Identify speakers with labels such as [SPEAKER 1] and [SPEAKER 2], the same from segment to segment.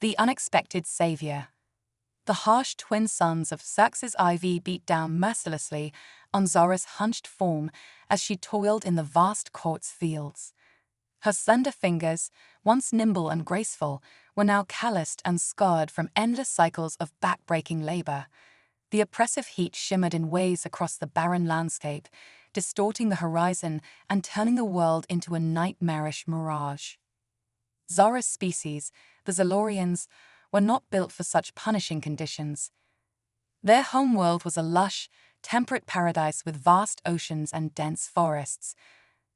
[SPEAKER 1] The unexpected savior. The harsh twin suns of Xerxes IV beat down mercilessly on Zora's hunched form as she toiled in the vast quartz fields. Her slender fingers, once nimble and graceful, were now calloused and scarred from endless cycles of back-breaking labor. The oppressive heat shimmered in waves across the barren landscape, distorting the horizon and turning the world into a nightmarish mirage. Zora's species, the Zalorians, were not built for such punishing conditions. Their homeworld was a lush, temperate paradise with vast oceans and dense forests.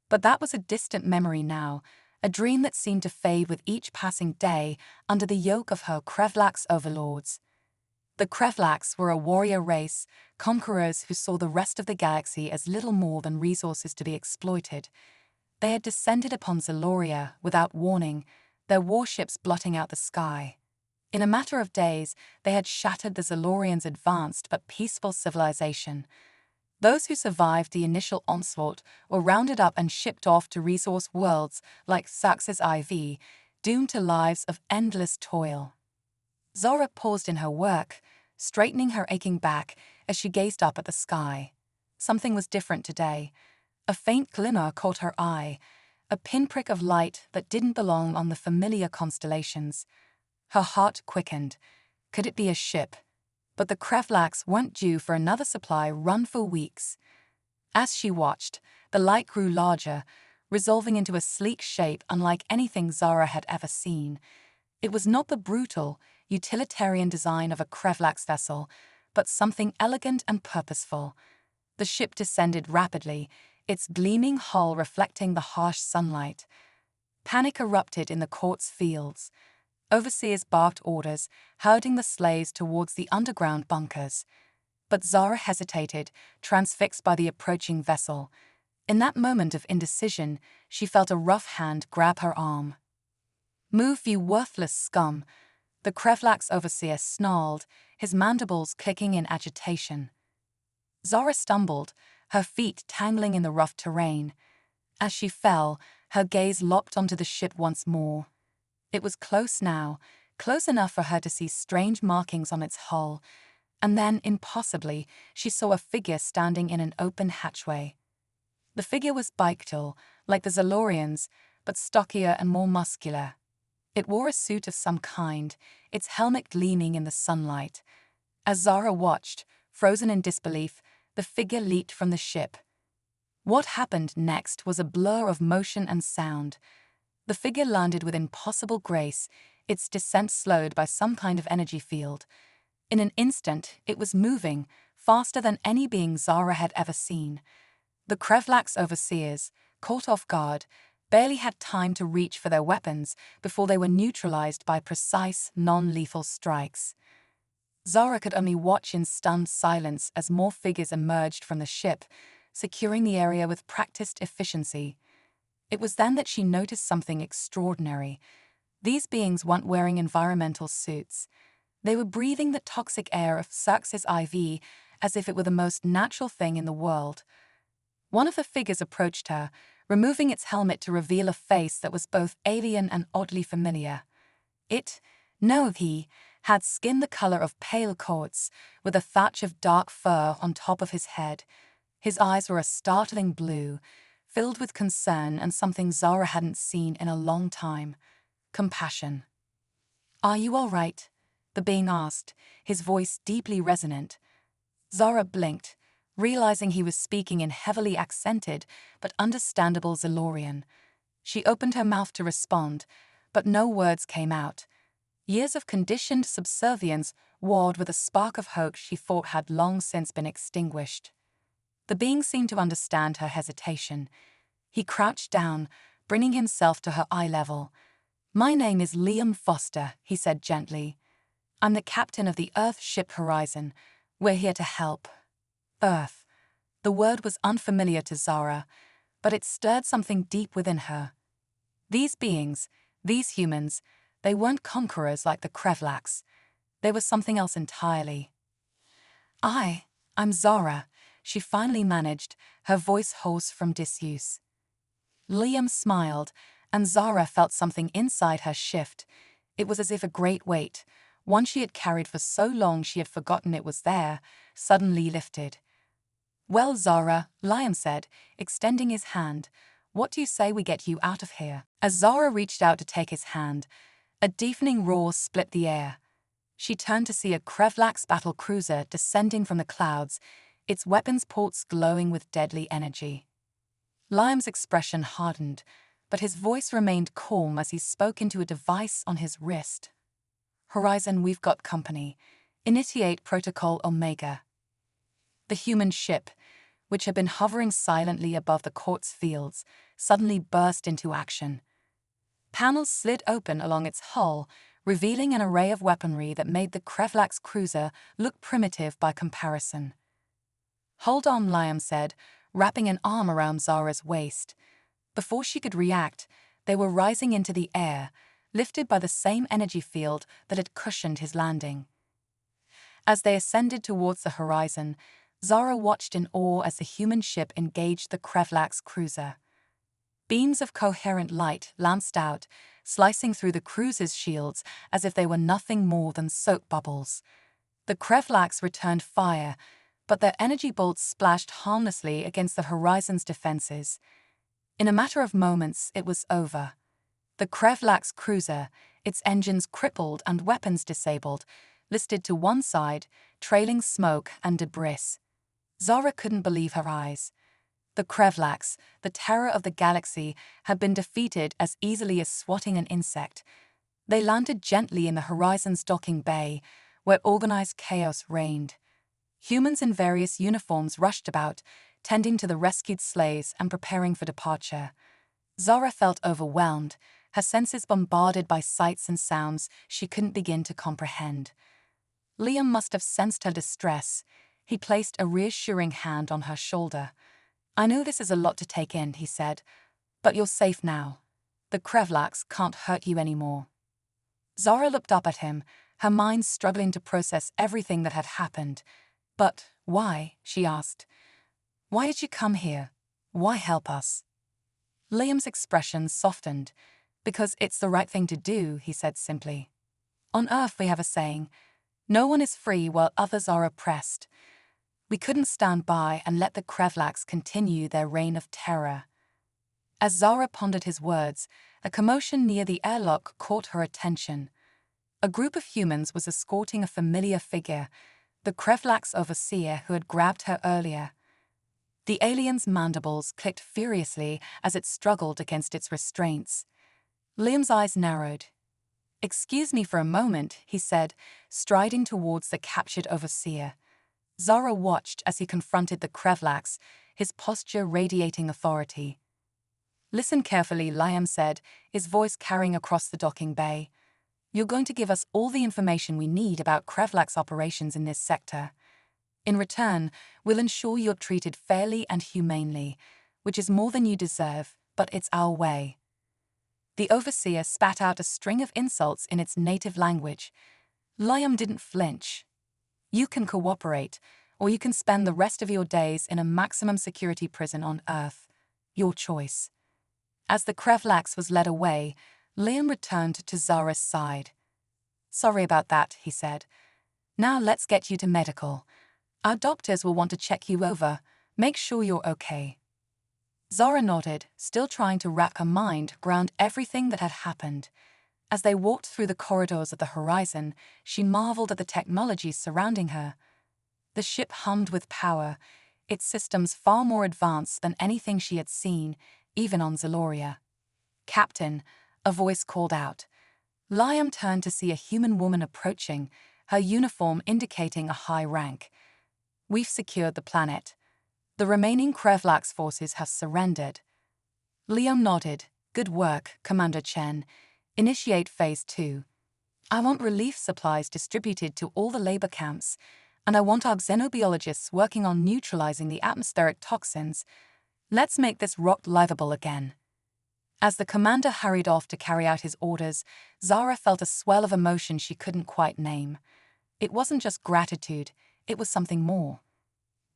[SPEAKER 1] But that was a distant memory now, a dream that seemed to fade with each passing day under the yoke of her Krevlax overlords. The Krevlax were a warrior race, conquerors who saw the rest of the galaxy as little more than resources to be exploited. They had descended upon Zaloria without warning, their warships blotting out the sky. In a matter of days, they had shattered the Zalorians' advanced but peaceful civilization. Those who survived the initial onslaught were rounded up and shipped off to resource worlds like Xerxes IV, doomed to lives of endless toil. Zora paused in her work, straightening her aching back as she gazed up at the sky. Something was different today. A faint glimmer caught her eye, a pinprick of light that didn't belong on the familiar constellations. Her heart quickened. Could it be a ship? But the Krevlax weren't due for another supply run for weeks. As she watched, the light grew larger, resolving into a sleek shape unlike anything Zara had ever seen. It was not the brutal, utilitarian design of a Krevlax vessel, but something elegant and purposeful. The ship descended rapidly, its gleaming hull reflecting the harsh sunlight. Panic erupted in the quartz fields. Overseers barked orders, herding the slaves towards the underground bunkers. But Zara hesitated, transfixed by the approaching vessel. In that moment of indecision, she felt a rough hand grab her arm. "Move, you worthless scum," the Krevlax overseer snarled, his mandibles clicking in agitation. Zara stumbled, her feet tangling in the rough terrain. As she fell, her gaze locked onto the ship once more. It was close now, close enough for her to see strange markings on its hull, and then, impossibly, she saw a figure standing in an open hatchway. The figure was Biktil, like the Zalorians, but stockier and more muscular. It wore a suit of some kind, its helmet gleaming in the sunlight. As Zara watched, frozen in disbelief, the figure leaped from the ship. What happened next was a blur of motion and sound. The figure landed with impossible grace, its descent slowed by some kind of energy field. In an instant, it was moving, faster than any being Zara had ever seen. The Krevlax overseers, caught off guard, barely had time to reach for their weapons before they were neutralized by precise, non-lethal strikes. Zara could only watch in stunned silence as more figures emerged from the ship, securing the area with practiced efficiency. It was then that she noticed something extraordinary. These beings weren't wearing environmental suits. They were breathing the toxic air of Xerxes IV as if it were the most natural thing in the world. One of the figures approached her, removing its helmet to reveal a face that was both alien and oddly familiar. He had skin the color of pale quartz, with a thatch of dark fur on top of his head. His eyes were a startling blue, filled with concern and something Zara hadn't seen in a long time: compassion. "Are you all right?" the being asked, his voice deeply resonant. Zara blinked, realizing he was speaking in heavily accented but understandable Zalorian. She opened her mouth to respond, but no words came out. Years of conditioned subservience warred with a spark of hope she thought had long since been extinguished. The being seemed to understand her hesitation. He crouched down, bringing himself to her eye level. "My name is Liam Foster," he said gently. "I'm the captain of the Earth ship Horizon. We're here to help." Earth. The word was unfamiliar to Zara, but it stirred something deep within her. These beings, these humans, they weren't conquerors like the Krevlax. They were something else entirely. I'm Zara," she finally managed, her voice hoarse from disuse. Liam smiled, and Zara felt something inside her shift. It was as if a great weight, one she had carried for so long she had forgotten it was there, suddenly lifted. "Well, Zara," Liam said, extending his hand, "what do you say we get you out of here?" As Zara reached out to take his hand, a deafening roar split the air. She turned to see a Krevlax battle cruiser descending from the clouds, its weapons ports glowing with deadly energy. Liam's expression hardened, but his voice remained calm as he spoke into a device on his wrist. "Horizon, we've got company. Initiate Protocol Omega." The human ship, which had been hovering silently above the quartz fields, suddenly burst into action. Panels slid open along its hull, revealing an array of weaponry that made the Krevlax cruiser look primitive by comparison. "Hold on," Liam said, wrapping an arm around Zara's waist. Before she could react, they were rising into the air, lifted by the same energy field that had cushioned his landing. As they ascended towards the horizon, Zara watched in awe as the human ship engaged the Krevlax cruiser. Beams of coherent light lanced out, slicing through the cruiser's shields as if they were nothing more than soap bubbles. The Krevlax returned fire, but their energy bolts splashed harmlessly against the horizon's defenses. In a matter of moments, it was over. The Krevlax cruiser, its engines crippled and weapons disabled, listed to one side, trailing smoke and debris. Zara couldn't believe her eyes. The Krevlax, the terror of the galaxy, had been defeated as easily as swatting an insect. They landed gently in the horizon's docking bay, where organized chaos reigned. Humans in various uniforms rushed about, tending to the rescued slaves and preparing for departure. Zara felt overwhelmed, her senses bombarded by sights and sounds she couldn't begin to comprehend. Liam must have sensed her distress. He placed a reassuring hand on her shoulder. "I know this is a lot to take in," he said, "but you're safe now. The Krevlax can't hurt you anymore." Zara looked up at him, her mind struggling to process everything that had happened. "But why?" she asked. "Why did you come here? Why help us?" Liam's expression softened. "Because it's the right thing to do," he said simply. "On Earth we have a saying, no one is free while others are oppressed. We couldn't stand by and let the Krevlax continue their reign of terror." As Zara pondered his words, a commotion near the airlock caught her attention. A group of humans was escorting a familiar figure, the Krevlax overseer who had grabbed her earlier. The alien's mandibles clicked furiously as it struggled against its restraints. Liam's eyes narrowed. "Excuse me for a moment," he said, striding towards the captured overseer. Zara watched as he confronted the Krevlax, his posture radiating authority. "Listen carefully," Liam said, his voice carrying across the docking bay. "You're going to give us all the information we need about Krevlax operations in this sector. In return, we'll ensure you're treated fairly and humanely, which is more than you deserve, but it's our way." The overseer spat out a string of insults in its native language. Liam didn't flinch. "You can cooperate, or you can spend the rest of your days in a maximum security prison on Earth. Your choice." As the Krevlax was led away, Liam returned to Zara's side. "Sorry about that," he said. "Now let's get you to medical. Our doctors will want to check you over, make sure you're okay." Zara nodded, still trying to wrap her mind around everything that had happened. As they walked through the corridors of the horizon, she marveled at the technology surrounding her. The ship hummed with power, its systems far more advanced than anything she had seen, even on Zeloria. "Captain," a voice called out. Liam turned to see a human woman approaching, her uniform indicating a high rank. "We've secured the planet. The remaining Krevlax forces have surrendered." Liam nodded. "Good work, Commander Chen. Initiate Phase 2. I want relief supplies distributed to all the labor camps, and I want our xenobiologists working on neutralizing the atmospheric toxins. Let's make this rock livable again." As the commander hurried off to carry out his orders, Zara felt a swell of emotion she couldn't quite name. It wasn't just gratitude, it was something more.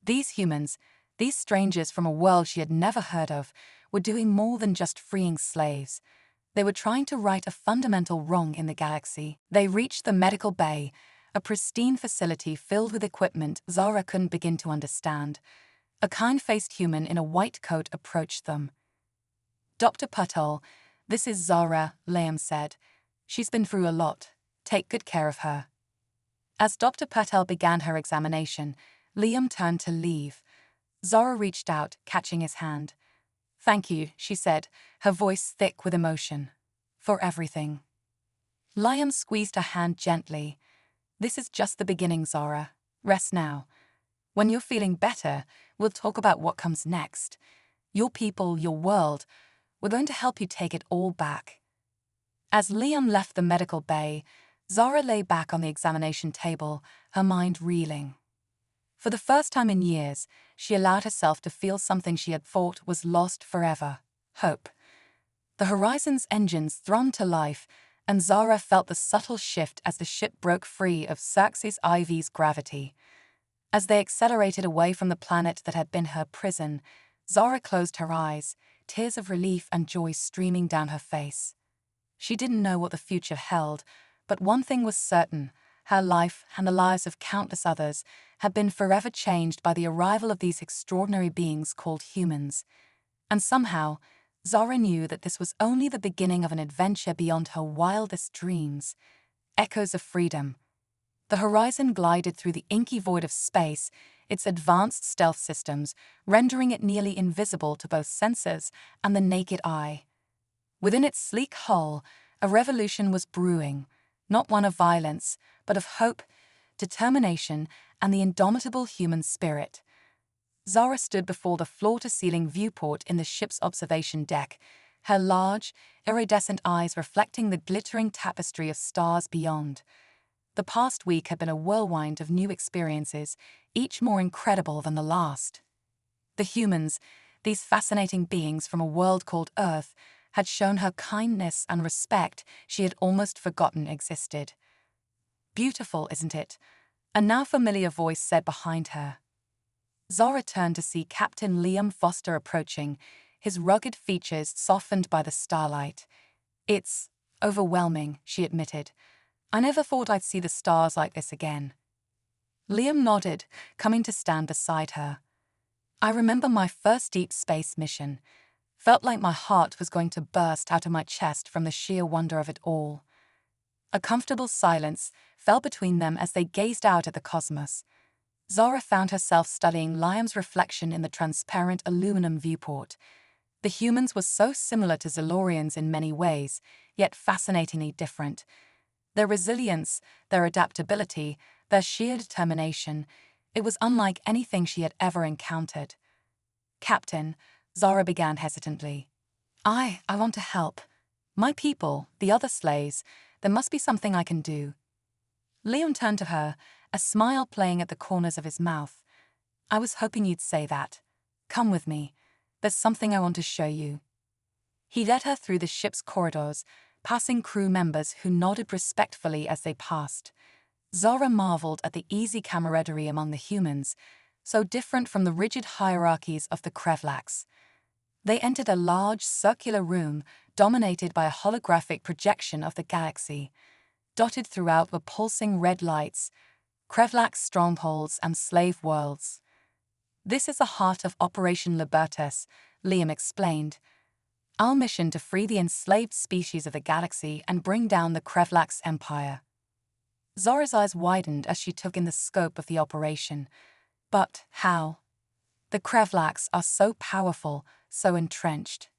[SPEAKER 1] These humans, these strangers from a world she had never heard of, were doing more than just freeing slaves. They were trying to right a fundamental wrong in the galaxy. They reached the medical bay, a pristine facility filled with equipment Zara couldn't begin to understand. A kind-faced human in a white coat approached them. "Dr. Patel, this is Zara," Liam said. "She's been through a lot. Take good care of her." As Dr. Patel began her examination, Liam turned to leave. Zara reached out, catching his hand. "Thank you," she said, her voice thick with emotion. "For everything." Liam squeezed her hand gently. "This is just the beginning, Zara. Rest now. When you're feeling better, we'll talk about what comes next. Your people, your world. We're going to help you take it all back." As Liam left the medical bay, Zara lay back on the examination table, her mind reeling. For the first time in years, she allowed herself to feel something she had thought was lost forever: hope. The Horizon's engines thrummed to life, and Zara felt the subtle shift as the ship broke free of Xerxes IV's gravity. As they accelerated away from the planet that had been her prison, Zara closed her eyes, tears of relief and joy streaming down her face. She didn't know what the future held, but one thing was certain: her life and the lives of countless others had been forever changed by the arrival of these extraordinary beings called humans. And somehow, Zara knew that this was only the beginning of an adventure beyond her wildest dreams. Echoes of freedom. The Horizon glided through the inky void of space, its advanced stealth systems rendering it nearly invisible to both sensors and the naked eye. Within its sleek hull, a revolution was brewing, not one of violence, but of hope, determination, and the indomitable human spirit. Zara stood before the floor-to-ceiling viewport in the ship's observation deck, her large, iridescent eyes reflecting the glittering tapestry of stars beyond. The past week had been a whirlwind of new experiences, each more incredible than the last. The humans, these fascinating beings from a world called Earth, had shown her kindness and respect she had almost forgotten existed. "Beautiful, isn't it?" a now familiar voice said behind her. Zara turned to see Captain Liam Foster approaching, his rugged features softened by the starlight. "It's overwhelming," she admitted. "I never thought I'd see the stars like this again." Liam nodded, coming to stand beside her. "I remember my first deep space mission. Felt like my heart was going to burst out of my chest from the sheer wonder of it all." A comfortable silence fell between them as they gazed out at the cosmos. Zara found herself studying Liam's reflection in the transparent aluminum viewport. The humans were so similar to Zalorians in many ways, yet fascinatingly different. Their resilience, their adaptability, their sheer determination, it was unlike anything she had ever encountered. "Captain," Zara began hesitantly. I want to help. My people, the other slaves, there must be something I can do." Liam turned to her, a smile playing at the corners of his mouth. "I was hoping you'd say that. Come with me. There's something I want to show you." He led her through the ship's corridors, passing crew members who nodded respectfully as they passed. Zara marveled at the easy camaraderie among the humans, so different from the rigid hierarchies of the Krevlax. They entered a large, circular room dominated by a holographic projection of the galaxy. Dotted throughout were pulsing red lights, Krevlax strongholds and slave worlds. "This is the heart of Operation Libertas," Liam explained. "Our mission to free the enslaved species of the galaxy and bring down the Krevlax Empire." Zara's eyes widened as she took in the scope of the operation. But how? The Krevlax are so powerful, so entrenched.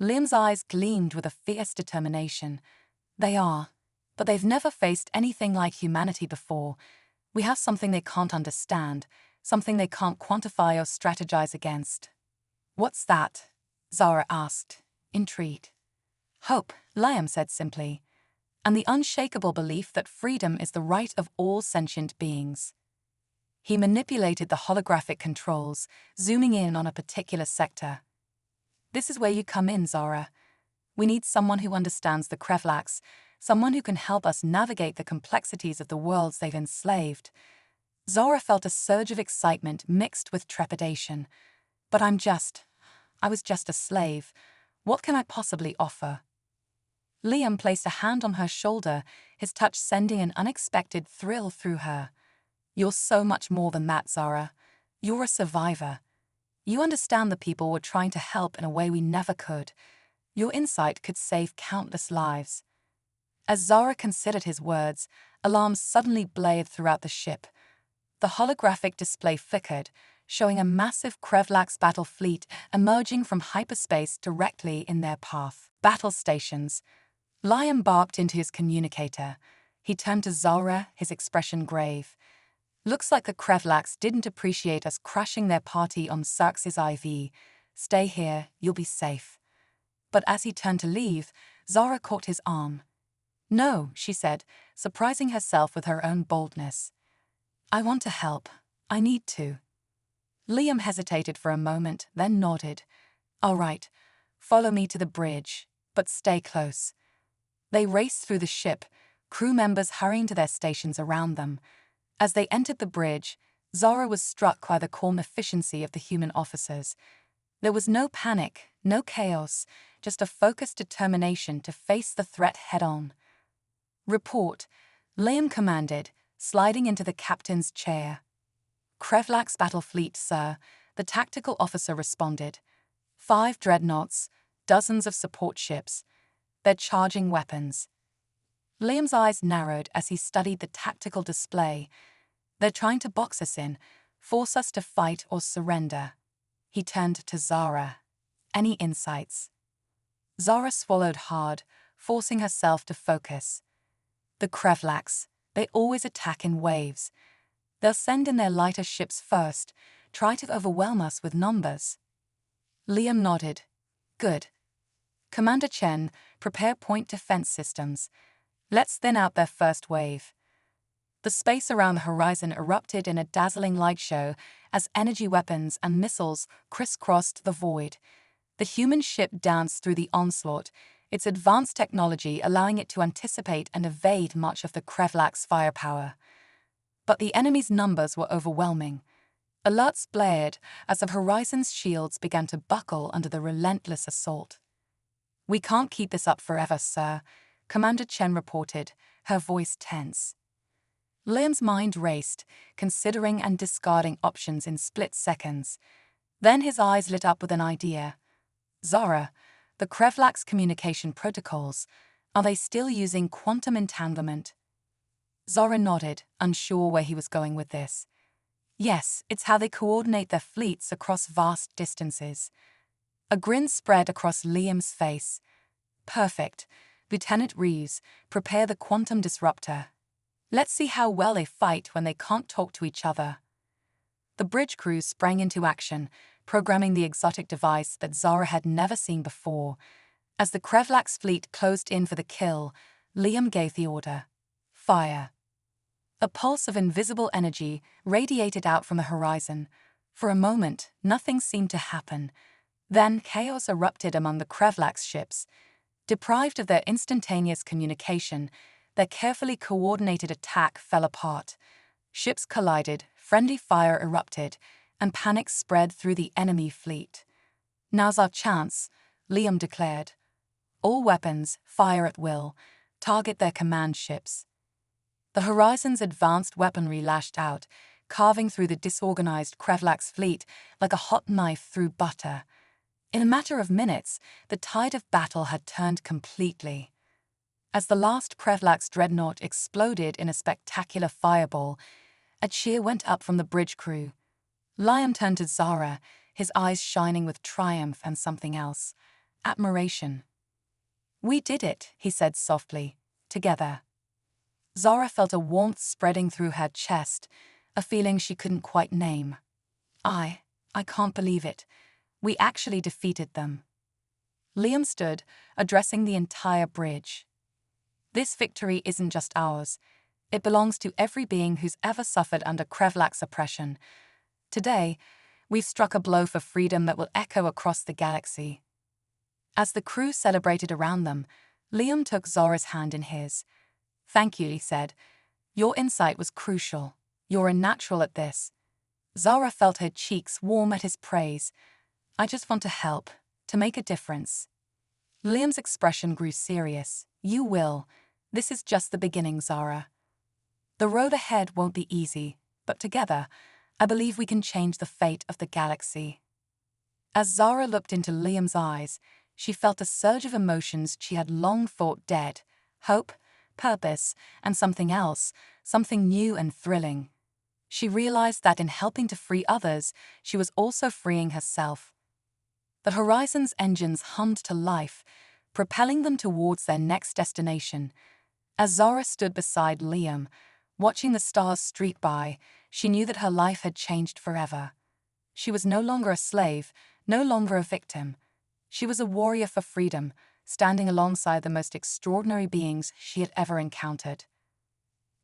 [SPEAKER 1] Liam's eyes gleamed with a fierce determination. "They are, but they've never faced anything like humanity before. We have something they can't understand, something they can't quantify or strategize against." "What's that?" Zara asked, intrigued. "Hope," Liam said simply, "and the unshakable belief that freedom is the right of all sentient beings." He manipulated the holographic controls, zooming in on a particular sector. "This is where you come in, Zara. We need someone who understands the Krevlax, someone who can help us navigate the complexities of the worlds they've enslaved." Zara felt a surge of excitement mixed with trepidation. "But I was just a slave. What can I possibly offer?" Liam placed a hand on her shoulder, his touch sending an unexpected thrill through her. "You're so much more than that, Zara. You're a survivor. You understand the people we're trying to help in a way we never could. Your insight could save countless lives." As Zara considered his words, alarms suddenly blared throughout the ship. The holographic display flickered, showing a massive Krevlax battle fleet emerging from hyperspace directly in their path. "Battle stations." Liam barked into his communicator. He turned to Zara, his expression grave. "Looks like the Krevlax didn't appreciate us crashing their party on Xerxes IV. Stay here, you'll be safe." But as he turned to leave, Zara caught his arm. "No," she said, surprising herself with her own boldness. "I want to help. I need to." Liam hesitated for a moment, then nodded. "All right, follow me to the bridge, but stay close." They raced through the ship, crew members hurrying to their stations around them. As they entered the bridge, Zara was struck by the calm efficiency of the human officers. There was no panic, no chaos, just a focused determination to face the threat head-on. "Report," Liam commanded, sliding into the captain's chair. "Krevlax battle fleet, sir," the tactical officer responded. 5 dreadnoughts, dozens of support ships. They're charging weapons. Liam's eyes narrowed as he studied the tactical display. "They're trying to box us in, force us to fight or surrender." He turned to Zara. "Any insights?" Zara swallowed hard, forcing herself to focus. "The Krevlax, they always attack in waves. They'll send in their lighter ships first, try to overwhelm us with numbers." Liam nodded. "Good. Commander Chen, prepare point defense systems. Let's thin out their first wave." The space around the horizon erupted in a dazzling light show as energy weapons and missiles crisscrossed the void. The human ship danced through the onslaught, its advanced technology allowing it to anticipate and evade much of the Krevlax firepower. But the enemy's numbers were overwhelming. Alerts blared as the horizon's shields began to buckle under the relentless assault. "We can't keep this up forever, sir," Commander Chen reported, her voice tense. Liam's mind raced, considering and discarding options in split seconds. Then his eyes lit up with an idea. "Zara, the Krevlax communication protocols, are they still using quantum entanglement?" Zara nodded, unsure where he was going with this. "Yes, it's how they coordinate their fleets across vast distances." A grin spread across Liam's face. "Perfect. Lieutenant Reeves, prepare the quantum disruptor. Let's see how well they fight when they can't talk to each other." The bridge crew sprang into action, programming the exotic device that Zara had never seen before. As the Krevlax fleet closed in for the kill, Liam gave the order. "Fire." A pulse of invisible energy radiated out from the horizon. For a moment, nothing seemed to happen. Then chaos erupted among the Krevlax ships. Deprived of their instantaneous communication, their carefully coordinated attack fell apart. Ships collided, friendly fire erupted, and panic spread through the enemy fleet. "Now's our chance," Liam declared. "All weapons, fire at will. Target their command ships." The horizon's advanced weaponry lashed out, carving through the disorganized Krevlax fleet like a hot knife through butter. In a matter of minutes, the tide of battle had turned completely. As the last Krevlax dreadnought exploded in a spectacular fireball, a cheer went up from the bridge crew. Liam turned to Zara, his eyes shining with triumph and something else: admiration. "We did it," he said softly, "together." Zara felt a warmth spreading through her chest, a feeling she couldn't quite name. I can't believe it. We actually defeated them." Liam stood, addressing the entire bridge. "This victory isn't just ours. It belongs to every being who's ever suffered under Krevlax oppression. Today, we've struck a blow for freedom that will echo across the galaxy." As the crew celebrated around them, Liam took Zara's hand in his. "Thank you," he said. "Your insight was crucial. You're a natural at this." Zara felt her cheeks warm at his praise. "I just want to help, to make a difference." Liam's expression grew serious. You will. This is just the beginning, Zara. The road ahead won't be easy, but together, I believe we can change the fate of the galaxy. As Zara looked into Liam's eyes, she felt a surge of emotions she had long thought dead: hope, purpose, and something else, something new and thrilling. She realized that in helping to free others, she was also freeing herself. The Horizon's engines hummed to life, propelling them towards their next destination. As Zara stood beside Liam, watching the stars streak by, she knew that her life had changed forever. She was no longer a slave, no longer a victim. She was a warrior for freedom, standing alongside the most extraordinary beings she had ever encountered.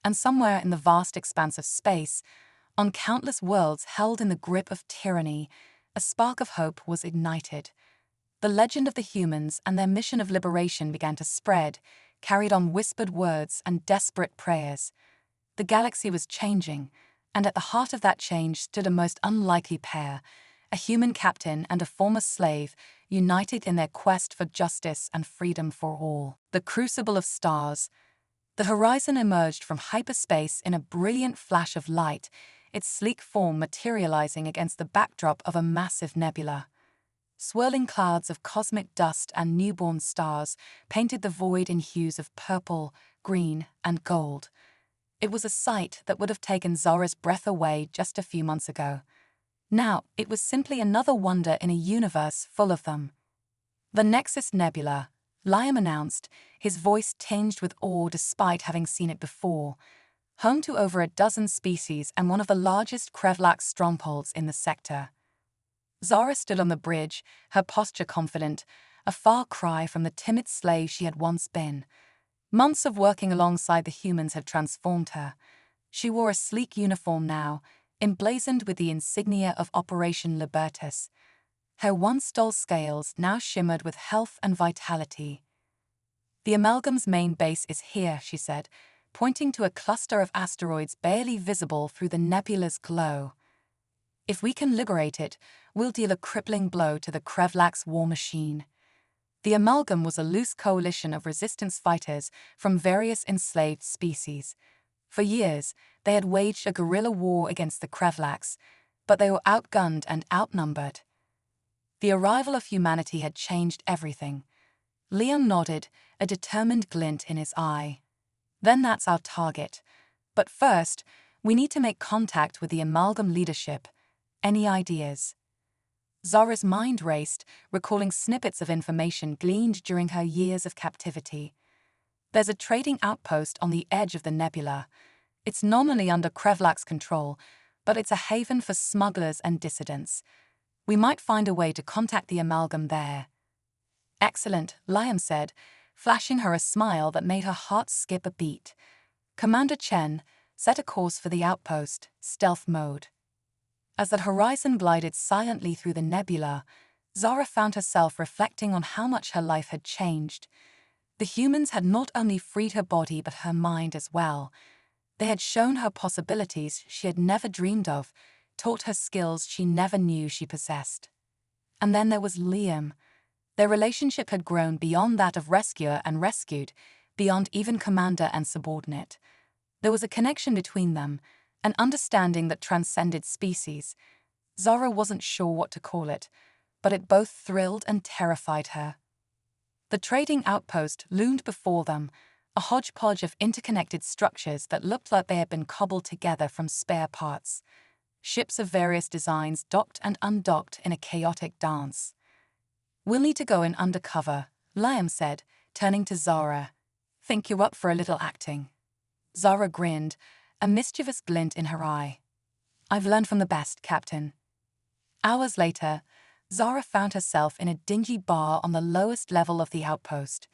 [SPEAKER 1] And somewhere in the vast expanse of space, on countless worlds held in the grip of tyranny, a spark of hope was ignited. The legend of the humans and their mission of liberation began to spread, carried on whispered words and desperate prayers. The galaxy was changing, and at the heart of that change stood a most unlikely pair, a human captain and a former slave, united in their quest for justice and freedom for all. The crucible of stars. The Horizon emerged from hyperspace in a brilliant flash of light, its sleek form materializing against the backdrop of a massive nebula. Swirling clouds of cosmic dust and newborn stars painted the void in hues of purple, green, and gold. It was a sight that would have taken Zara's breath away just a few months ago. Now, it was simply another wonder in a universe full of them. The Nexus Nebula, Liam announced, his voice tinged with awe despite having seen it before. Home to over a dozen species and one of the largest Krevlak strongholds in the sector. Zara stood on the bridge, her posture confident, a far cry from the timid slave she had once been. Months of working alongside the humans had transformed her. She wore a sleek uniform now, emblazoned with the insignia of Operation Libertas. Her once dull scales now shimmered with health and vitality. The Amalgam's main base is here, she said, pointing to a cluster of asteroids barely visible through the nebula's glow. If we can liberate it, we'll deal a crippling blow to the Krevlak's war machine. The Amalgam was a loose coalition of resistance fighters from various enslaved species. For years, they had waged a guerrilla war against the Krevlaks, but they were outgunned and outnumbered. The arrival of humanity had changed everything. Liam nodded, a determined glint in his eye. Then that's our target. But first, we need to make contact with the Amalgam leadership. Any ideas? Zara's mind raced, recalling snippets of information gleaned during her years of captivity. There's a trading outpost on the edge of the nebula. It's nominally under Krevlak's control, but it's a haven for smugglers and dissidents. We might find a way to contact the Amalgam there. Excellent, Liam said, flashing her a smile that made her heart skip a beat. Commander Chen, set a course for the outpost, stealth mode. As the Horizon glided silently through the nebula, Zara found herself reflecting on how much her life had changed. The humans had not only freed her body but her mind as well. They had shown her possibilities she had never dreamed of, taught her skills she never knew she possessed. And then there was Liam. Their relationship had grown beyond that of rescuer and rescued, beyond even commander and subordinate. There was a connection between them, an understanding that transcended species. Zara wasn't sure what to call it, but it both thrilled and terrified her. The trading outpost loomed before them, a hodgepodge of interconnected structures that looked like they had been cobbled together from spare parts. Ships of various designs docked and undocked in a chaotic dance. We'll need to go in undercover, Liam said, turning to Zara. Think you're up for a little acting? Zara grinned, a mischievous glint in her eye. I've learned from the best, Captain. Hours later, Zara found herself in a dingy bar on the lowest level of the outpost.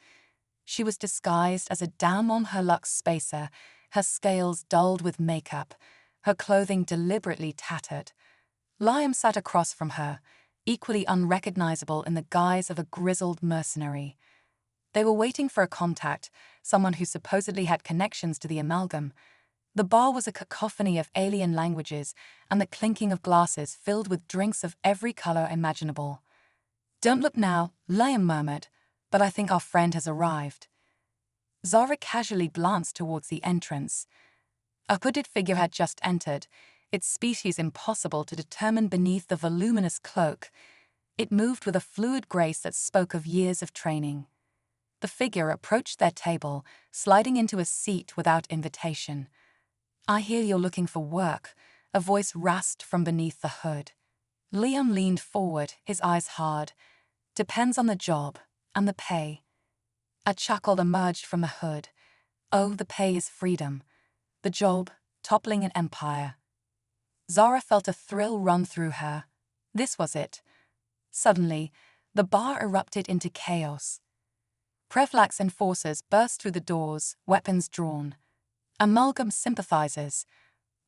[SPEAKER 1] She was disguised as a down-on-her-luck spacer, her scales dulled with makeup, her clothing deliberately tattered. Liam sat across from her, equally unrecognizable in the guise of a grizzled mercenary. They were waiting for a contact, someone who supposedly had connections to the Amalgam. The bar was a cacophony of alien languages and the clinking of glasses filled with drinks of every color imaginable. Don't look now, Liam murmured, but I think our friend has arrived. Zara casually glanced towards the entrance. A hooded figure had just entered, its species impossible to determine beneath the voluminous cloak. It moved with a fluid grace that spoke of years of training. The figure approached their table, sliding into a seat without invitation. "I hear you're looking for work," a voice rasped from beneath the hood. Liam leaned forward, his eyes hard. "Depends on the job, and the pay." A chuckle emerged from the hood. "Oh, the pay is freedom. The job, toppling an empire." Zara felt a thrill run through her. This was it. Suddenly, the bar erupted into chaos. Prevlax enforcers burst through the doors, weapons drawn. Amalgam sympathizers.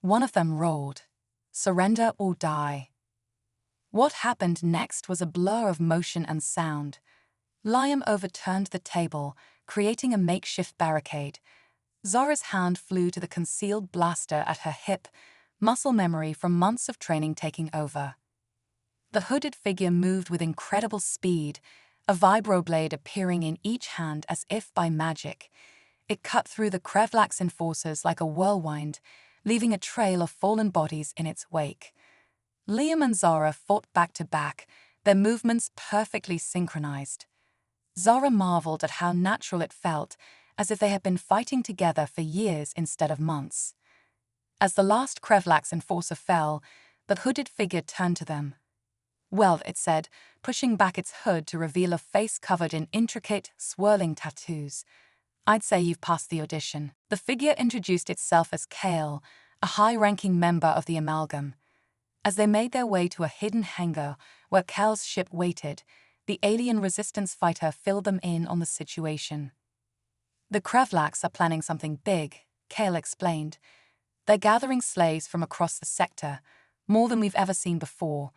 [SPEAKER 1] One of them roared, "Surrender or die." What happened next was a blur of motion and sound. Liam overturned the table, creating a makeshift barricade. Zara's hand flew to the concealed blaster at her hip, muscle memory from months of training taking over. The hooded figure moved with incredible speed, a vibroblade appearing in each hand as if by magic. It cut through the Krevlax enforcers like a whirlwind, leaving a trail of fallen bodies in its wake. Liam and Zara fought back to back, their movements perfectly synchronized. Zara marveled at how natural it felt, as if they had been fighting together for years instead of months. As the last Krevlax enforcer fell, the hooded figure turned to them. "Well," it said, pushing back its hood to reveal a face covered in intricate, swirling tattoos, "I'd say you've passed the audition." The figure introduced itself as Kale, a high-ranking member of the Amalgam. As they made their way to a hidden hangar where Kale's ship waited, the alien resistance fighter filled them in on the situation. "The Krevlax are planning something big," Kale explained. "They're gathering slaves from across the sector, more than we've ever seen before.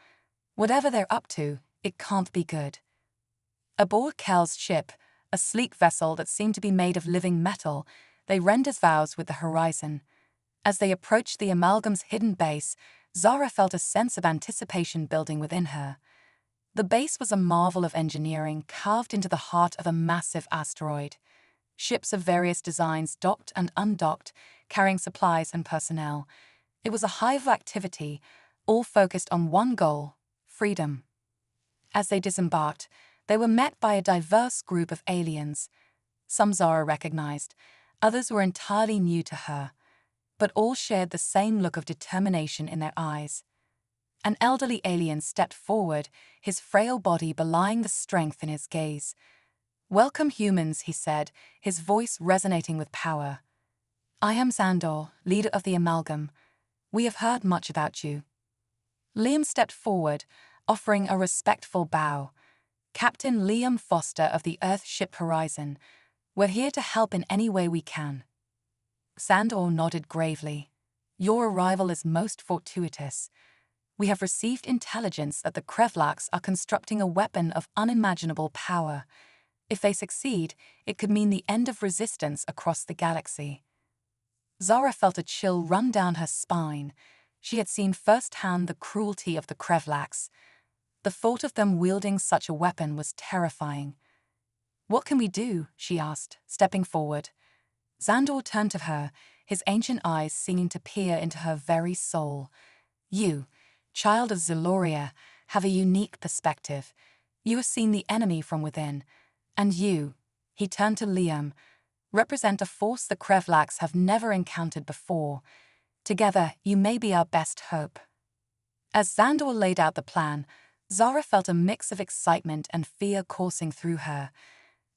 [SPEAKER 1] Whatever they're up to, it can't be good." Aboard Kale's ship, a sleek vessel that seemed to be made of living metal, they rendezvoused vows with the horizon. As they approached the Amalgam's hidden base, Zara felt a sense of anticipation building within her. The base was a marvel of engineering carved into the heart of a massive asteroid. Ships of various designs docked and undocked, carrying supplies and personnel. It was a hive of activity, all focused on one goal: freedom. As they disembarked, they were met by a diverse group of aliens. Some Zara recognized, others were entirely new to her, but all shared the same look of determination in their eyes. An elderly alien stepped forward, his frail body belying the strength in his gaze. "Welcome, humans," he said, his voice resonating with power. "I am Xandor, leader of the Amalgam. We have heard much about you." Liam stepped forward, offering a respectful bow. "Captain Liam Foster of the Earthship Horizon. We're here to help in any way we can." Xandor nodded gravely. "Your arrival is most fortuitous. We have received intelligence that the Krevlax are constructing a weapon of unimaginable power. If they succeed, it could mean the end of resistance across the galaxy." Zara felt a chill run down her spine. She had seen firsthand the cruelty of the Krevlax. The thought of them wielding such a weapon was terrifying. "What can we do?" she asked, stepping forward. Xandor turned to her, his ancient eyes seeming to peer into her very soul. "You, child of Zeloria, have a unique perspective. You have seen the enemy from within. And you," he turned to Liam, "represent a force the Krevlax have never encountered before. Together, you may be our best hope." As Xandor laid out the plan, Zara felt a mix of excitement and fear coursing through her.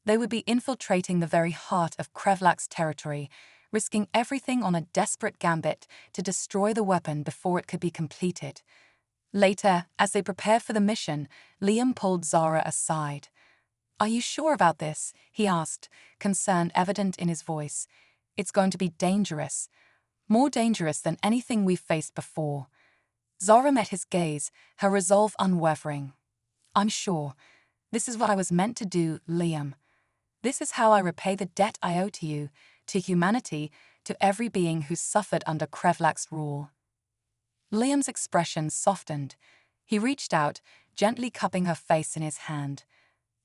[SPEAKER 1] They would be infiltrating the very heart of Krevlax territory, risking everything on a desperate gambit to destroy the weapon before it could be completed. Later, as they prepared for the mission, Liam pulled Zara aside. "Are you sure about this?" he asked, concern evident in his voice. "It's going to be dangerous. More dangerous than anything we've faced before." Zara met his gaze, her resolve unwavering. "I'm sure. This is what I was meant to do, Liam. This is how I repay the debt I owe to you, to humanity, to every being who suffered under Krevlax rule." Liam's expression softened. He reached out, gently cupping her face in his hand.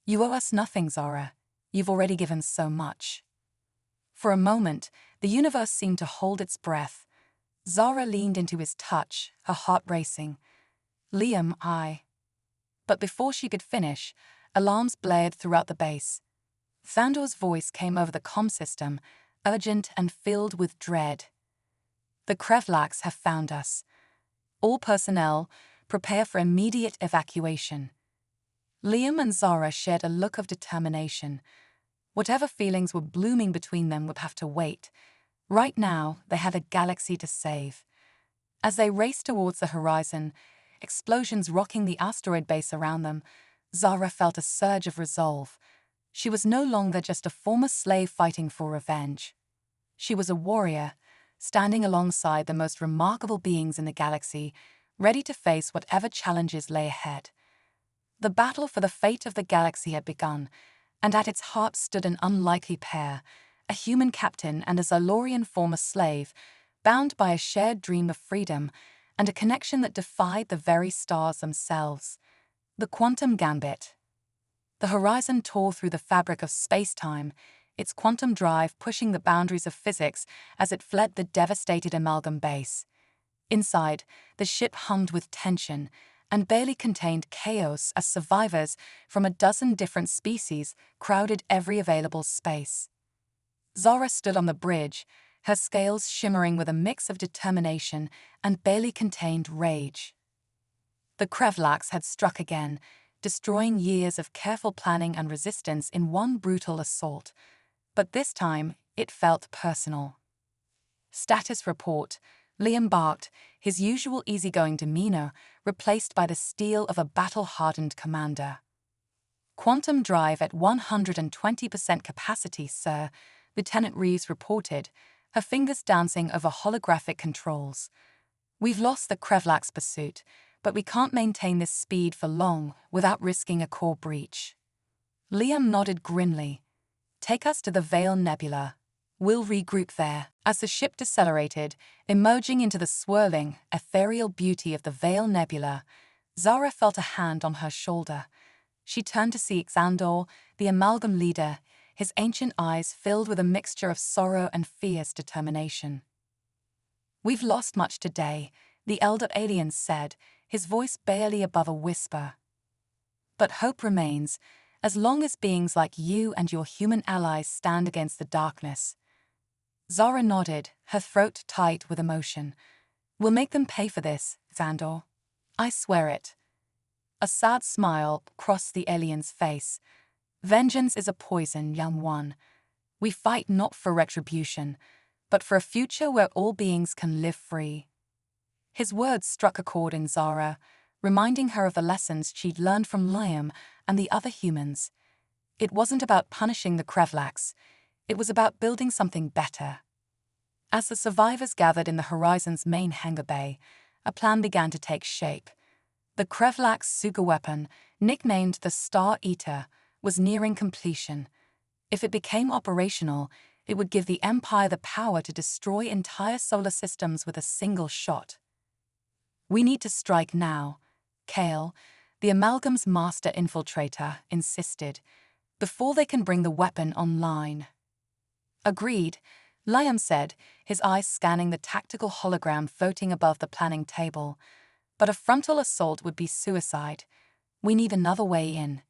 [SPEAKER 1] "You owe us nothing, Zara. You've already given so much. For a moment, the universe seemed to hold its breath. Zara leaned into his touch, her heart racing. Liam, I. But before she could finish, alarms blared throughout the base. Thandor's voice came over the comm system, urgent and filled with dread. The Krevlaks have found us. All personnel, prepare for immediate evacuation. Liam and Zara shared a look of determination. Whatever feelings were blooming between them would have to wait. Right now, they had a galaxy to save. As they raced towards the horizon, explosions rocking the asteroid base around them, Zara felt a surge of resolve. She was no longer just a former slave fighting for revenge. She was a warrior, standing alongside the most remarkable beings in the galaxy, ready to face whatever challenges lay ahead. The battle for the fate of the galaxy had begun, and at its heart stood an unlikely pair, a human captain and a Zalorian former slave, bound by a shared dream of freedom and a connection that defied the very stars themselves. The Quantum Gambit. The horizon tore through the fabric of space-time, its quantum drive pushing the boundaries of physics as it fled the devastated amalgam base. Inside, the ship hummed with tension and barely contained chaos as survivors from a dozen different species crowded every available space. Zara stood on the bridge, her scales shimmering with a mix of determination and barely contained rage. The Krevlaks had struck again, destroying years of careful planning and resistance in one brutal assault. But this time, it felt personal. Status report. Liam barked, his usual easygoing demeanor replaced by the steel of a battle-hardened commander. Quantum drive at 120% capacity, sir, Lieutenant Reeves reported, her fingers dancing over holographic controls. We've lost the Krevlaks' pursuit, but we can't maintain this speed for long without risking a core breach. Liam nodded grimly. Take us to the Veil Nebula. We'll regroup there. As the ship decelerated, emerging into the swirling, ethereal beauty of the Veil Nebula, Zara felt a hand on her shoulder. She turned to see Xandor, the amalgam leader, his ancient eyes filled with a mixture of sorrow and fierce determination. We've lost much today, the elder alien said, his voice barely above a whisper. But hope remains, as long as beings like you and your human allies stand against the darkness. Zara nodded, her throat tight with emotion. We'll make them pay for this, Xandor. I swear it. A sad smile crossed the alien's face. Vengeance is a poison, young one. We fight not for retribution, but for a future where all beings can live free. His words struck a chord in Zara, reminding her of the lessons she'd learned from Liam and the other humans. It wasn't about punishing the Krevlaks. It was about building something better. As the survivors gathered in the Horizon's main hangar bay, a plan began to take shape. The Krevlaks' Suga weapon, nicknamed the Star Eater, was nearing completion. If it became operational, it would give the Empire the power to destroy entire solar systems with a single shot. We need to strike now, Kale, the Amalgam's master infiltrator, insisted, before they can bring the weapon online. Agreed, Liam said, his eyes scanning the tactical hologram floating above the planning table. But a frontal assault would be suicide. We need another way in.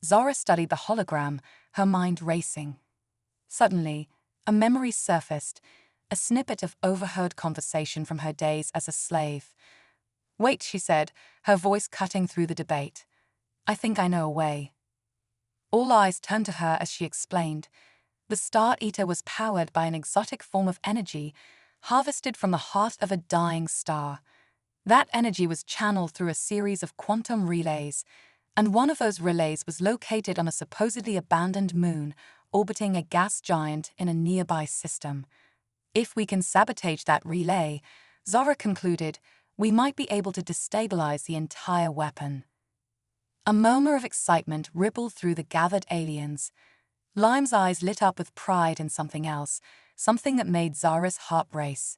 [SPEAKER 1] Zara studied the hologram, her mind racing. Suddenly, a memory surfaced, a snippet of overheard conversation from her days as a slave. Wait, she said, her voice cutting through the debate. I think I know a way. All eyes turned to her as she explained. The Star Eater was powered by an exotic form of energy, harvested from the heart of a dying star. That energy was channeled through a series of quantum relays, and one of those relays was located on a supposedly abandoned moon, orbiting a gas giant in a nearby system. If we can sabotage that relay, Zara concluded, we might be able to destabilize the entire weapon. A murmur of excitement rippled through the gathered aliens. Lime's eyes lit up with pride in something else, something that made Zara's heart race.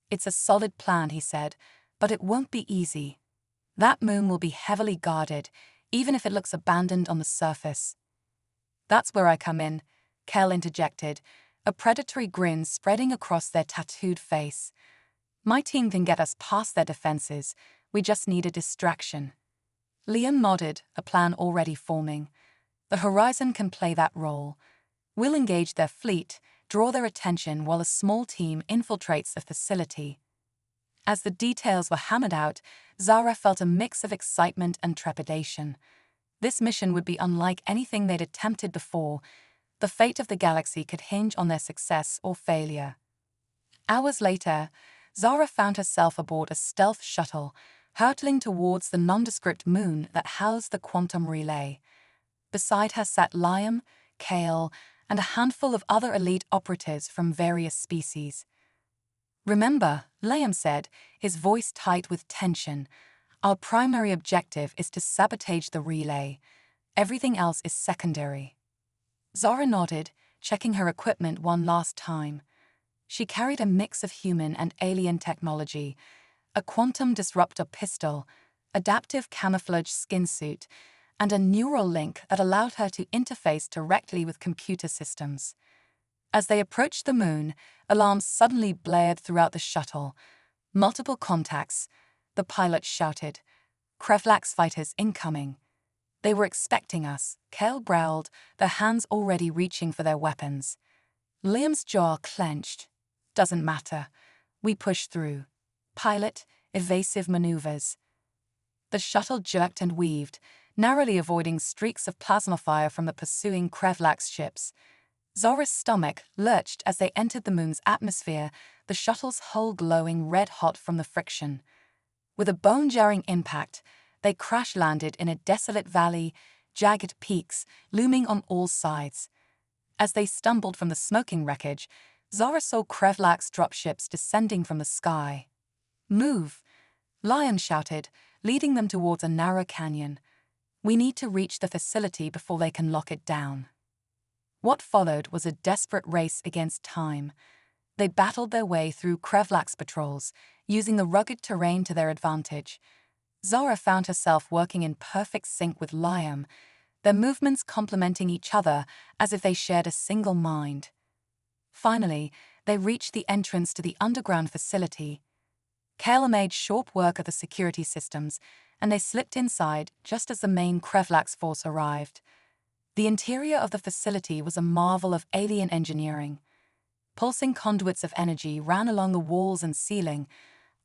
[SPEAKER 1] It's a solid plan, he said, but it won't be easy. That moon will be heavily guarded, even if it looks abandoned on the surface. That's where I come in, Kel interjected, a predatory grin spreading across their tattooed face. My team can get us past their defenses, we just need a distraction. Liam nodded, a plan already forming. The Horizon can play that role. We'll engage their fleet, draw their attention while a small team infiltrates the facility. As the details were hammered out, Zara felt a mix of excitement and trepidation. This mission would be unlike anything they'd attempted before. The fate of the galaxy could hinge on their success or failure. Hours later, Zara found herself aboard a stealth shuttle, hurtling towards the nondescript moon that housed the quantum relay. Beside her sat Liam, Kale, and a handful of other elite operatives from various species. "Remember," Liam said, his voice tight with tension, "our primary objective is to sabotage the relay. Everything else is secondary." Zara nodded, checking her equipment one last time. She carried a mix of human and alien technology, a quantum disruptor pistol, adaptive camouflage skin suit, and a neural link that allowed her to interface directly with computer systems. As they approached the moon, alarms suddenly blared throughout the shuttle. "Multiple contacts," the pilot shouted. "Krevlax fighters incoming." "They were expecting us," Kale growled, their hands already reaching for their weapons. Liam's jaw clenched. "Doesn't matter. We push through." Pilot, evasive maneuvers. The shuttle jerked and weaved, narrowly avoiding streaks of plasma fire from the pursuing Krevlax ships. Zora's stomach lurched as they entered the moon's atmosphere, the shuttle's hull glowing red-hot from the friction. With a bone-jarring impact, they crash-landed in a desolate valley, jagged peaks looming on all sides. As they stumbled from the smoking wreckage, Zora saw Krevlax dropships descending from the sky. "Move!" Lion shouted, leading them towards a narrow canyon. "We need to reach the facility before they can lock it down." What followed was a desperate race against time. They battled their way through Krevlax patrols, using the rugged terrain to their advantage. Zora found herself working in perfect sync with Liam, their movements complementing each other as if they shared a single mind. Finally, they reached the entrance to the underground facility. Kayla made short work of the security systems, and they slipped inside just as the main Krevlax force arrived. The interior of the facility was a marvel of alien engineering. Pulsing conduits of energy ran along the walls and ceiling,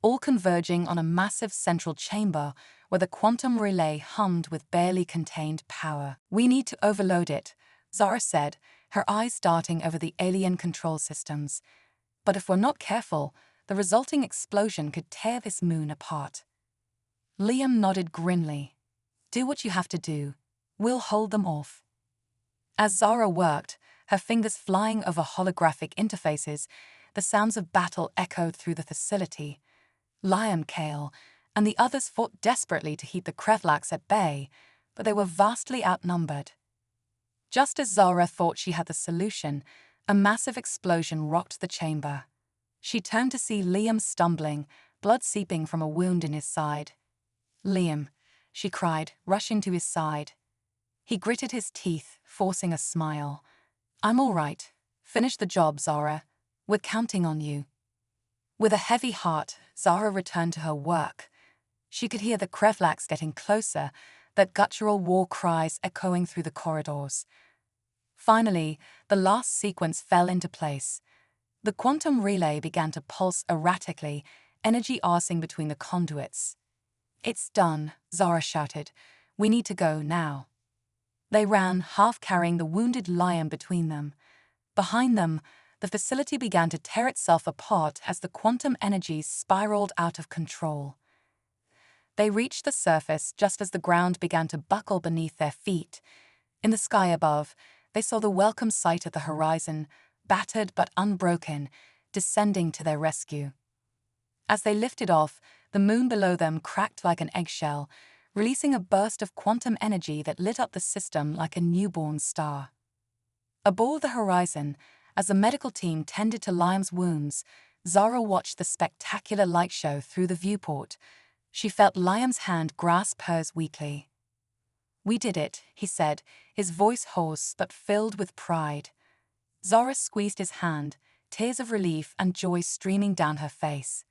[SPEAKER 1] all converging on a massive central chamber where the quantum relay hummed with barely contained power. "We need to overload it," Zara said, her eyes darting over the alien control systems. "But if we're not careful, the resulting explosion could tear this moon apart." Liam nodded grimly. "Do what you have to do. We'll hold them off." As Zara worked, her fingers flying over holographic interfaces, the sounds of battle echoed through the facility. Liam, Kale, and the others fought desperately to keep the Krevlax at bay, but they were vastly outnumbered. Just as Zara thought she had the solution, a massive explosion rocked the chamber. She turned to see Liam stumbling, blood seeping from a wound in his side. "Liam," she cried, rushing to his side. He gritted his teeth, forcing a smile. "I'm all right. Finish the job, Zara. We're counting on you." With a heavy heart, Zara returned to her work. She could hear the Krevlax getting closer, their guttural war cries echoing through the corridors. Finally, the last sequence fell into place. The quantum relay began to pulse erratically, energy arcing between the conduits. "It's done," Zara shouted. "We need to go now." They ran, half carrying the wounded Lion between them. Behind them, the facility began to tear itself apart as the quantum energies spiraled out of control. They reached the surface just as the ground began to buckle beneath their feet. In the sky above, they saw the welcome sight of the horizon, battered but unbroken, descending to their rescue. As they lifted off, the moon below them cracked like an eggshell, releasing a burst of quantum energy that lit up the system like a newborn star. Aboard the horizon, as the medical team tended to Liam's wounds, Zara watched the spectacular light show through the viewport. She felt Liam's hand grasp hers weakly. "We did it," he said, his voice hoarse but filled with pride. Zara squeezed his hand, tears of relief and joy streaming down her face.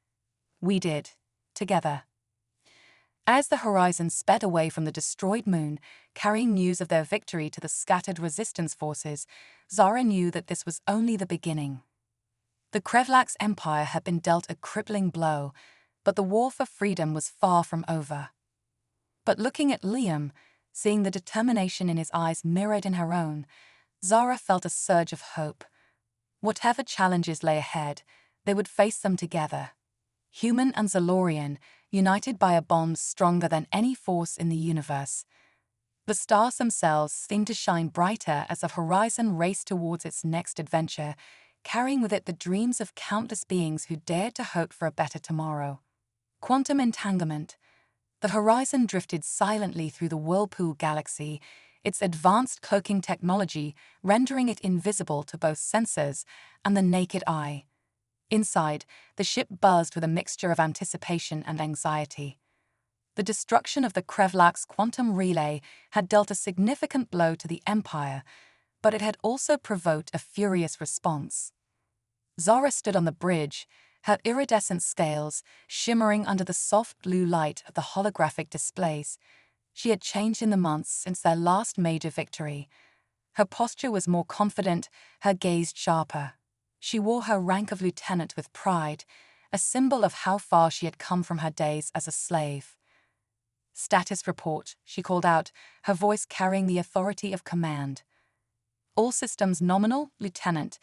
[SPEAKER 1] "We did. Together." As the Horizon sped away from the destroyed moon, carrying news of their victory to the scattered resistance forces, Zara knew that this was only the beginning. The Krevlax Empire had been dealt a crippling blow, but the war for freedom was far from over. But looking at Liam, seeing the determination in his eyes mirrored in her own, Zara felt a surge of hope. Whatever challenges lay ahead, they would face them together. Human and Zalorian, united by a bond stronger than any force in the universe. The stars themselves seemed to shine brighter as the Horizon raced towards its next adventure, carrying with it the dreams of countless beings who dared to hope for a better tomorrow. Quantum entanglement. The Horizon drifted silently through the whirlpool galaxy, its advanced cloaking technology rendering it invisible to both sensors and the naked eye. Inside, the ship buzzed with a mixture of anticipation and anxiety. The destruction of the Krevlax quantum relay had dealt a significant blow to the Empire, but it had also provoked a furious response. Zara stood on the bridge, her iridescent scales shimmering under the soft blue light of the holographic displays. She had changed in the months since their last major victory. Her posture was more confident, her gaze sharper. She wore her rank of lieutenant with pride, a symbol of how far she had come from her days as a slave. "Status report," she called out, her voice carrying the authority of command. "All systems nominal, Lieutenant."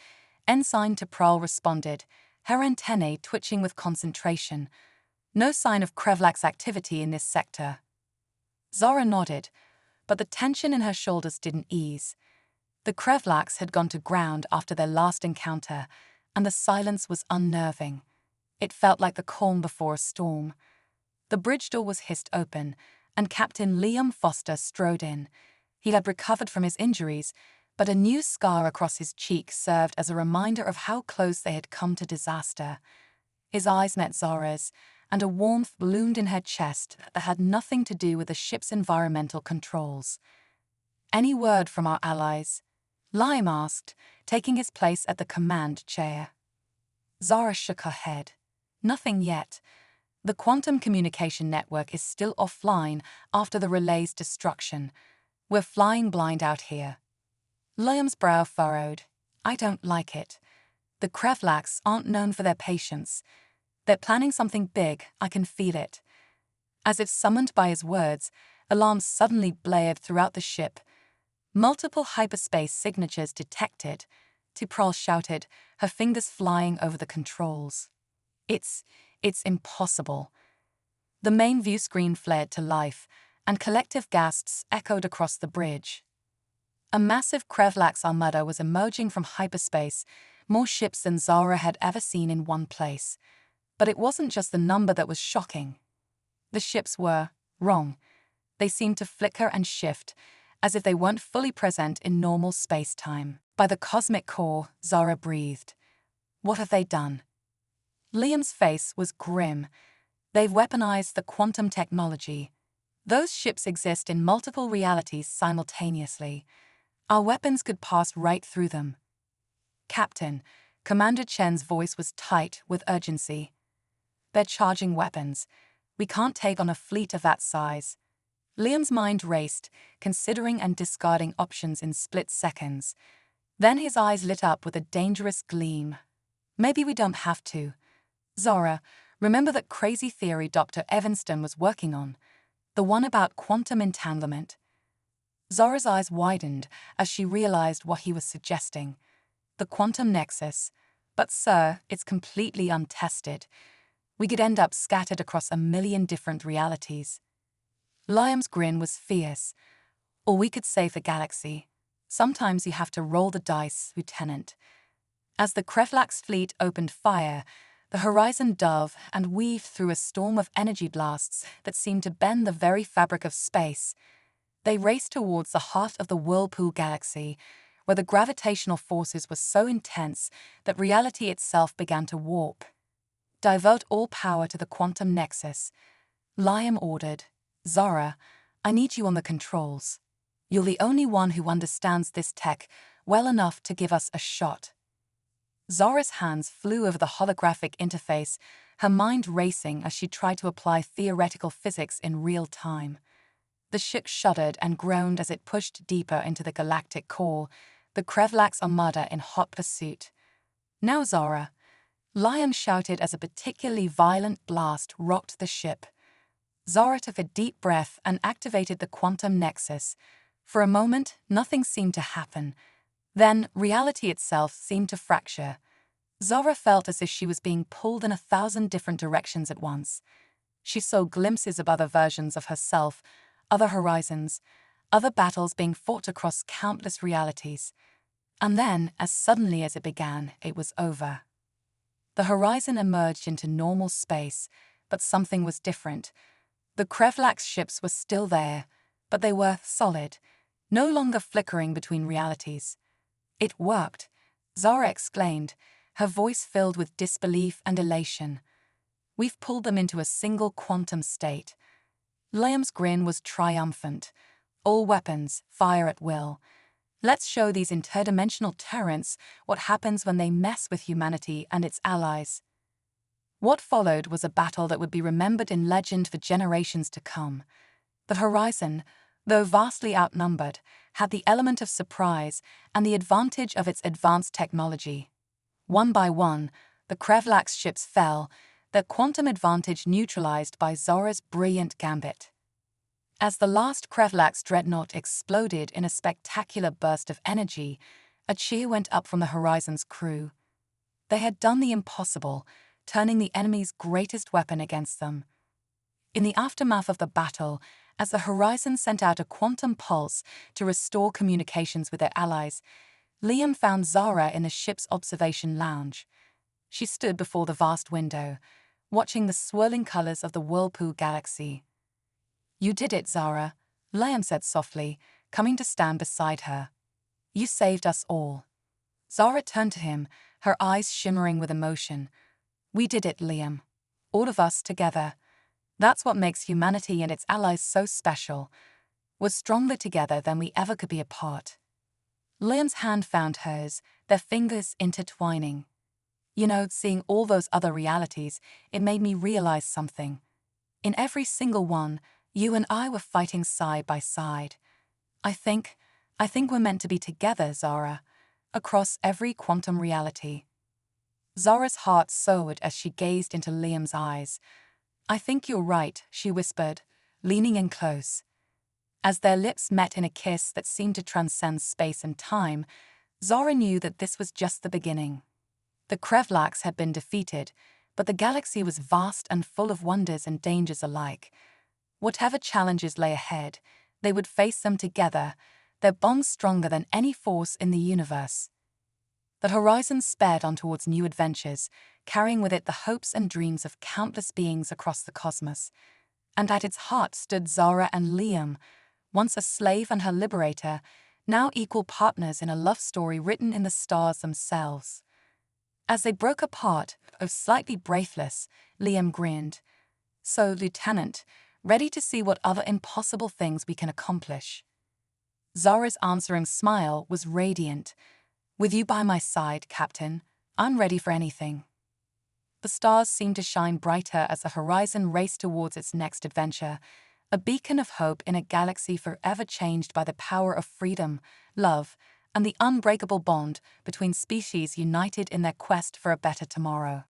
[SPEAKER 1] Ensign T'Pral responded, her antennae twitching with concentration. "No sign of Krevlax activity in this sector." Zara nodded, but the tension in her shoulders didn't ease. The Krevlax had gone to ground after their last encounter, and the silence was unnerving. It felt like the calm before a storm. The bridge door was hissed open, and Captain Liam Foster strode in. He had recovered from his injuries, but a new scar across his cheek served as a reminder of how close they had come to disaster. His eyes met Zara's, and a warmth bloomed in her chest that had nothing to do with the ship's environmental controls. "Any word from our allies?" Liam asked, taking his place at the command chair. Zara shook her head. "Nothing yet. The quantum communication network is still offline after the relay's destruction. We're flying blind out here." Liam's brow furrowed. "I don't like it. The Krevlax aren't known for their patience. They're planning something big, I can feel it." As if summoned by his words, alarms suddenly blared throughout the ship. Multiple hyperspace signatures detected, T'Pral shouted, her fingers flying over the controls. It's impossible." The main view screen flared to life, and collective gasps echoed across the bridge. A massive Krevlax armada was emerging from hyperspace, more ships than Zara had ever seen in one place. But it wasn't just the number that was shocking. The ships were wrong. They seemed to flicker and shift, as if they weren't fully present in normal space-time. "By the cosmic core," Zara breathed. "What have they done?" Liam's face was grim. "They've weaponized the quantum technology. Those ships exist in multiple realities simultaneously. Our weapons could pass right through them." "Captain," Commander Chen's voice was tight with urgency. "They're charging weapons. We can't take on a fleet of that size." Liam's mind raced, considering and discarding options in split seconds. Then his eyes lit up with a dangerous gleam. "Maybe we don't have to. Zara, remember that crazy theory Dr. Evanston was working on? The one about quantum entanglement?" Zara's eyes widened as she realized what he was suggesting. "The quantum nexus. But sir, it's completely untested. We could end up scattered across a million different realities." Liam's grin was fierce. "Or we could save the galaxy. Sometimes you have to roll the dice, Lieutenant." As the Krevlax fleet opened fire, the Horizon dove and weaved through a storm of energy blasts that seemed to bend the very fabric of space. They raced towards the heart of the whirlpool galaxy, where the gravitational forces were so intense that reality itself began to warp. "Divert all power to the quantum nexus," Liam ordered. "Zara, I need you on the controls." You're the only one who understands this tech well enough to give us a shot. Zara's hands flew over the holographic interface, her mind racing as she tried to apply theoretical physics in real time. The ship shuddered and groaned as it pushed deeper into the galactic core, the Krevlax Armada in hot pursuit. "Now, Zara!" Liam shouted as a particularly violent blast rocked the ship. Zara took a deep breath and activated the quantum nexus. For a moment, nothing seemed to happen. Then, reality itself seemed to fracture. Zara felt as if she was being pulled in 1,000 different directions at once. She saw glimpses of other versions of herself, other horizons, other battles being fought across countless realities. And then, as suddenly as it began, it was over. The horizon emerged into normal space, but something was different. The Krevlax ships were still there, but they were solid, no longer flickering between realities. "It worked," Zara exclaimed, her voice filled with disbelief and elation. "We've pulled them into a single quantum state." Liam's grin was triumphant. "All weapons, fire at will. Let's show these interdimensional tyrants what happens when they mess with humanity and its allies." What followed was a battle that would be remembered in legend for generations to come. The horizon, though vastly outnumbered, had the element of surprise and the advantage of its advanced technology. One by one, the Krevlax ships fell, their quantum advantage neutralized by Zara's brilliant gambit. As the last Krevlax dreadnought exploded in a spectacular burst of energy, a cheer went up from the Horizon's crew. They had done the impossible, turning the enemy's greatest weapon against them. In the aftermath of the battle, as the Horizon sent out a quantum pulse to restore communications with their allies, Liam found Zara in the ship's observation lounge. She stood before the vast window, watching the swirling colors of the Whirlpool Galaxy. "You did it, Zara," Liam said softly, coming to stand beside her. "You saved us all." Zara turned to him, her eyes shimmering with emotion. "We did it, Liam. All of us together. That's what makes humanity and its allies so special. We're stronger together than we ever could be apart." Liam's hand found hers, their fingers intertwining. "You know, seeing all those other realities, it made me realize something. In every single one, you and I were fighting side by side. I think we're meant to be together, Zara, across every quantum reality." Zara's heart soared as she gazed into Liam's eyes. "I think you're right," she whispered, leaning in close. As their lips met in a kiss that seemed to transcend space and time, Zara knew that this was just the beginning. The Krevlax had been defeated, but the galaxy was vast and full of wonders and dangers alike. Whatever challenges lay ahead, they would face them together, their bond stronger than any force in the universe. The horizon sped on towards new adventures, carrying with it the hopes and dreams of countless beings across the cosmos. And at its heart stood Zara and Liam, once a slave and her liberator, now equal partners in a love story written in the stars themselves. As they broke apart, slightly breathless, Liam grinned. "So, Lieutenant, ready to see what other impossible things we can accomplish?" Zara's answering smile was radiant. "With you by my side, Captain, I'm ready for anything." The stars seemed to shine brighter as the horizon raced towards its next adventure, a beacon of hope in a galaxy forever changed by the power of freedom, love, and the unbreakable bond between species united in their quest for a better tomorrow.